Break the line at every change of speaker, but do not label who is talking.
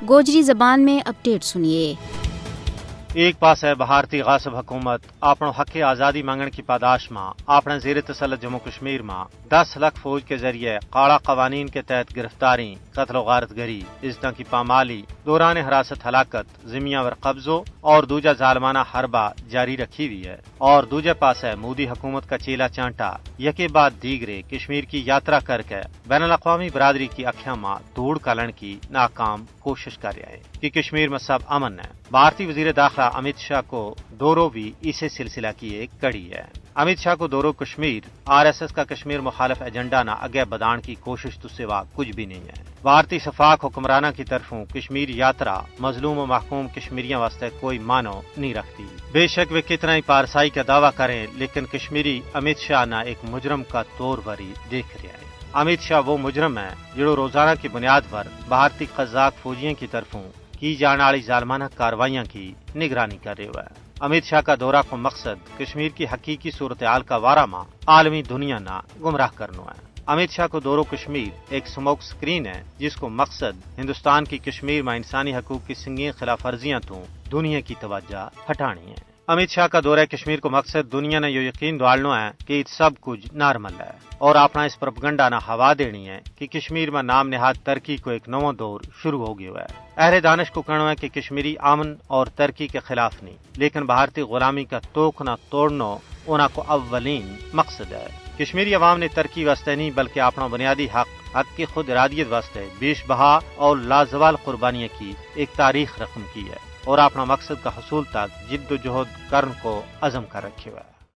गोजरी जबान में अपडेट सुनिए।
एक पास है भारतीय गासिब हुकूमत अपनो हक आज़ादी मांगण की पादाश में अपने ज़ेर तसल्लुत जम्मू कश्मीर में 10 लाख फौज के जरिए काड़ा कवानीन के तहत गिरफ्तारी, कत्ल गारत गरी, इज्जत की पामाली, दौरान हरासत हलाकत, जिमिया वर कब्जो और दूजा जालमाना हरबा जारी रखी हुई है। और दूजे पास है मोदी हुकूमत का चेला चांटा यके बाद दीगरे कश्मीर की यात्रा करके बैनुल अक़वामी बरादरी की अखियां में धूड़ कालन की नाकाम कोशिश कर रहे हैं कि कश्मीर में सब अमन है। भारतीय वजीर दाखिला अमित शाह को दौरो भी इसी सिलसिला की एक कड़ी है। अमित शाह को दौरो कश्मीर RSS का कश्मीर मुखालिफ एजेंडा ना आगे बढ़ाने की कोशिश तो सिवा कुछ भी नहीं है। भारतीय सफाक हुक्मराना की तरफों कश्मीर यात्रा मजलूम व महकूम कश्मीरियों वास्ते कोई मानो नहीं रखती। बेशक वे कितना ही पारसाई का दावा करें, लेकिन कश्मीरी अमित शाह ना एक मुजरम का तौर वरी देख रहे हैं। अमित शाह वो मुजरम है जो रोजाना की बुनियाद पर भारतीय कज़ाक फौजियों की तरफों की जाने वाली जालमाना कार्रवाइयां की निगरानी कर रहे हुआ है। अमित शाह का दौरा को मकसद कश्मीर की हकीकी सूरत हाल का वारा में आलमी दुनिया ना गुमराह करना है। अमित शाह को दौरो कश्मीर एक स्मोक स्क्रीन है जिसको मकसद हिंदुस्तान की कश्मीर में इंसानी हकूक की संगीन खिलाफ वर्जियां तो दुनिया की तवज्जो हटानी है। अमित शाह का दौरा कश्मीर को मकसद दुनिया ने ये यकीन दिलाना है कि सब कुछ नॉर्मल है और अपना इस प्रोपगंडा ना हवा देनी है कि कश्मीर में नाम नेहाद तरक्की को एक नवा दौर शुरू हो गया है। अहले दानिश को कहना है कि कश्मीरी अमन और तरक्की के खिलाफ नहीं, लेकिन भारतीय गुलामी का तोकना तोड़ना उन्हें को अव्वलीन मकसद है। कश्मीरी अवाम ने तरक्की वास्ते नहीं बल्कि अपना बुनियादी हक की खुद इरादियत वास्ते बेश बहा और लाजवाल कुर्बानियां की एक तारीख रकम की है और अपना मकसद का हसूल तक जिद्दोजहद करने को अज़म कर रखे हुआ है।